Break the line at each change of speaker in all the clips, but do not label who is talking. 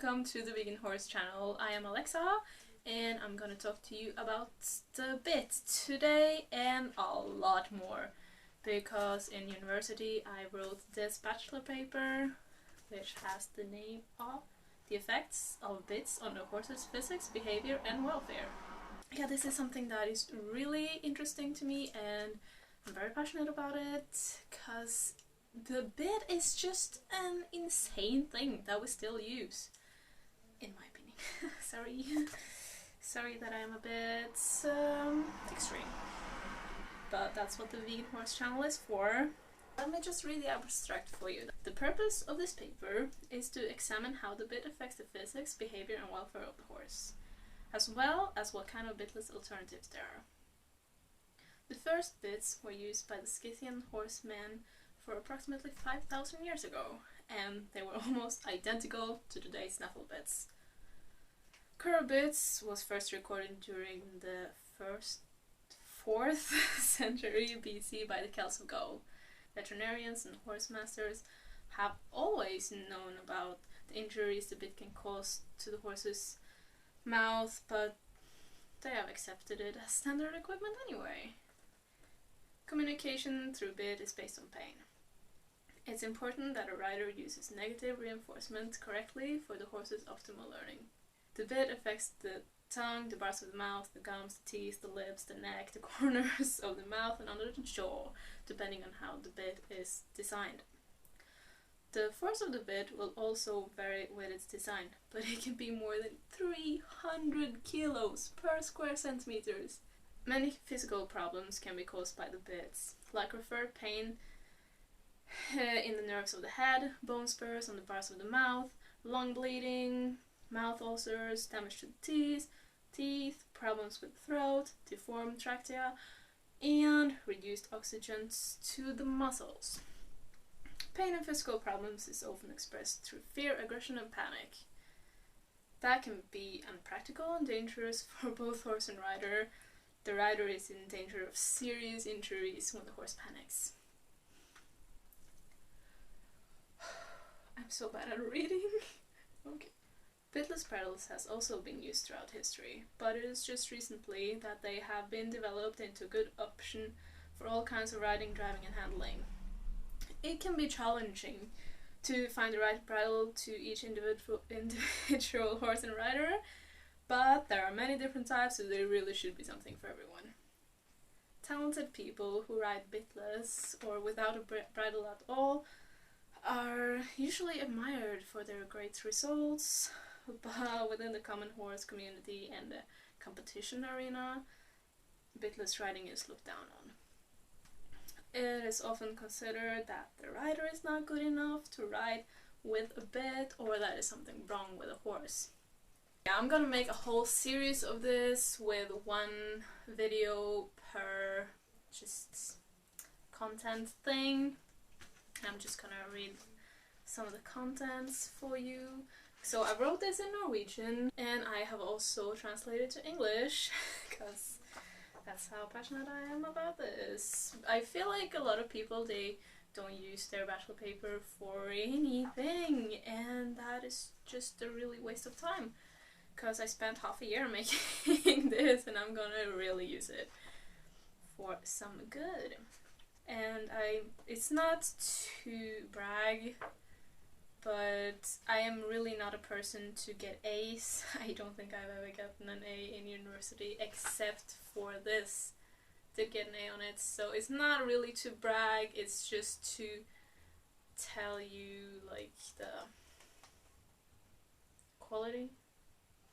welcome to the Vegan Horse channel. I am Alexa and I'm gonna talk to you about the bit today and a lot more, because in university I wrote this bachelor paper which has the name of the effects of bits on the horse's physics, behavior and welfare. Yeah, this is something that is really interesting to me and I'm very passionate about it because the bit is just an insane thing that we still use, in my opinion. Sorry that I am a bit extreme, but that's what the Vegan Horse channel is for. Let me just read the abstract for you. The purpose of this paper is to examine how the bit affects the physics, behavior and welfare of the horse, as well as what kind of bitless alternatives there are. The first bits were used by the Scythian horsemen for approximately 5,000 years ago, and they were almost identical to today's snaffle bits. Curve bits was first recorded during the 4th century BC by the Celts of Gaul. Veterinarians and horse masters have always known about the injuries the bit can cause to the horse's mouth, but they have accepted it as standard equipment anyway. Communication through bit is based on pain. It's important that a rider uses negative reinforcement correctly for the horse's optimal learning. The bit affects the tongue, the bars of the mouth, the gums, the teeth, the lips, the neck, the corners of the mouth and under the jaw, depending on how the bit is designed. The force of the bit will also vary with its design, but it can be more than 300 kilos per square centimeters. Many physical problems can be caused by the bits, like referred pain in the nerves of the head, bone spurs on the bars of the mouth, lung bleeding, mouth ulcers, damage to the teeth, problems with the throat, deformed trachea, and reduced oxygen to the muscles. Pain and physical problems is often expressed through fear, aggression and panic. That can be unpractical and dangerous for both horse and rider. The rider is in danger of serious injuries when the horse panics. I'm so bad at reading. Okay. Bitless pedals has also been used throughout history, but it is just recently that they have been developed into a good option for all kinds of riding, driving and handling. It can be challenging to find the right bridle to each individual horse and rider, but there are many different types, so there really should be something for everyone. Talented people who ride bitless or without a bridle at all are usually admired for their great results, but within the common horse community and the competition arena, bitless riding is looked down on. It is often considered that the rider is not good enough to ride with a bit, or that is something wrong with a horse. Yeah, I'm gonna make a whole series of this with one video per just content thing. I'm just gonna read some of the contents for you. So I wrote this in Norwegian and I have also translated to English because that's how passionate I am about this. I feel like a lot of people, they don't use their bachelor paper for anything, and that is just a really waste of time, because I spent half a year making this and I'm gonna really use it for some good. And it's not to brag, but I am really not a person to get A's. I don't think I've ever gotten an A in university except for this, to get an A on it. So it's not really to brag, it's just to tell you like the quality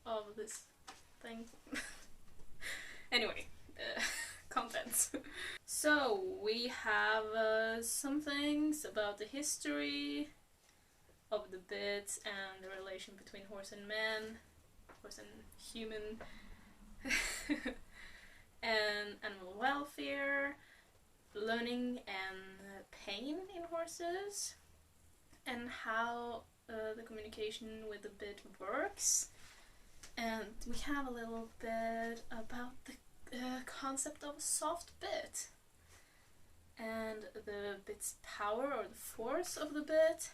of this thing. Anyway, contents. So we have some things about the history of the bit and the relation between horse and man, horse and human, and animal welfare, learning and pain in horses, and how the communication with the bit works. And we have a little bit about the concept of a soft bit and the bit's power or the force of the bit.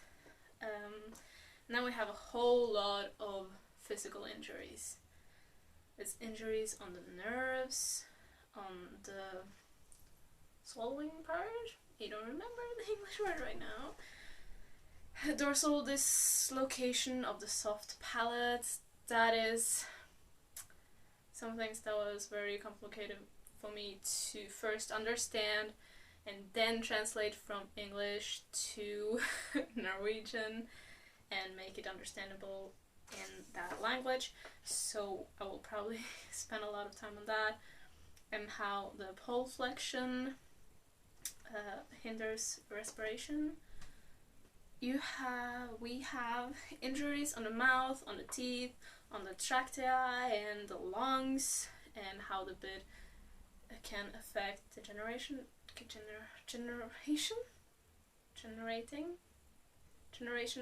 And then we have a whole lot of physical injuries. It's injuries on the nerves, on the swallowing part. I don't remember the English word right now. Dorsal dislocation of the soft palate. That is some things that was very complicated for me to first understand and then translate from English to Norwegian and make it understandable in that language. So I will probably spend a lot of time on that, and how the pole flexion hinders respiration. We have injuries on the mouth, on the teeth, on the trachea and the lungs, and how the bit can affect the generation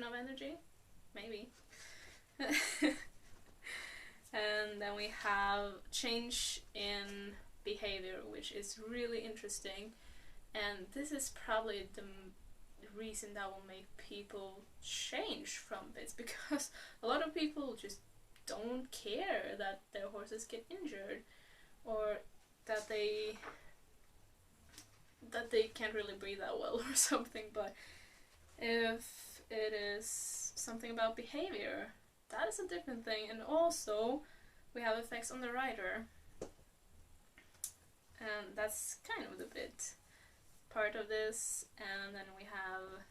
of energy, maybe. And then we have change in behavior, which is really interesting, and this is probably the reason that will make people change from bits, because a lot of people just don't care that their horses get injured, or that they can't really breathe that well or something. But if it is something about behavior, that is a different thing. And also we have effects on the rider, and that's kind of the bit part of this. And then we have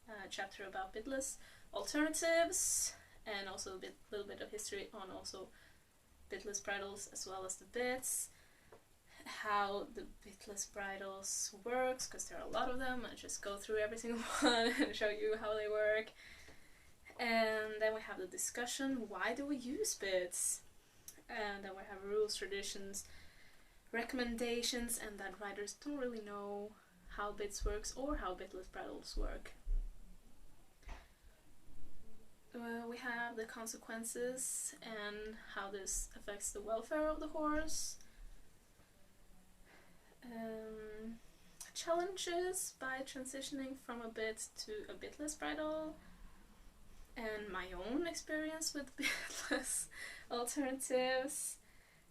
a chapter about bitless alternatives, and also a little bit of history on also bitless bridles as well as the bits, how the bitless bridles works, because there are a lot of them. I just go through every single one and show you how they work. And then we have the discussion, why do we use bits? And then we have rules, traditions, recommendations, and that riders don't really know how bits works or how bitless bridles work. We have the consequences and how this affects the welfare of the horse. Challenges by transitioning from a bit to a bitless bridle, and my own experience with bitless alternatives.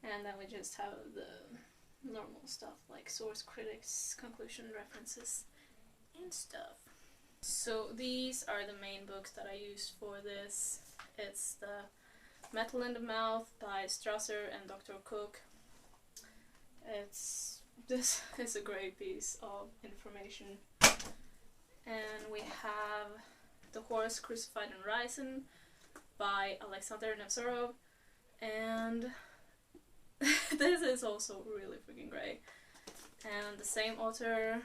And then we just have the normal stuff like source, critics, conclusion, references, and stuff. So these are the main books that I used for this. It's the Metal in the Mouth by Strasser and Dr. Cook. This is a great piece of information. And we have The Horse Crucified and Risen by Alexander Nevzorov, and this is also really freaking great. And the same author,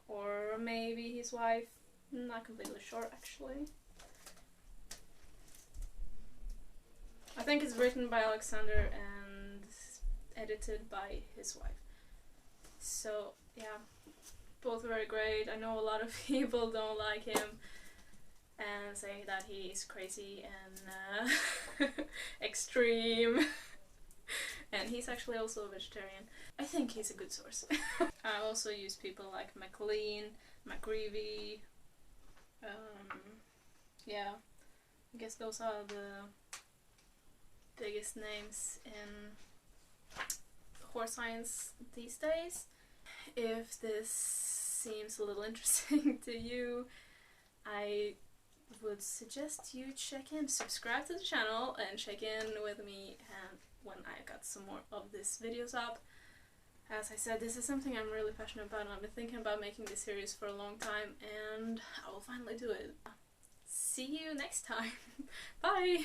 or maybe his wife, not completely sure actually. I think it's written by Alexander and edited by his wife. So yeah, both very great. I know a lot of people don't like him and say that he's crazy and extreme. And he's actually also a vegetarian. I think he's a good source. I also use people like MacLean, McGreevy. Yeah, I guess those are the biggest names in horse science these days. If this seems a little interesting to you, I would suggest you subscribe to the channel and check in with me and when I got some more of these videos up. As I said, this is something I'm really passionate about, and I've been thinking about making this series for a long time, and I will finally do it. See you next time. Bye!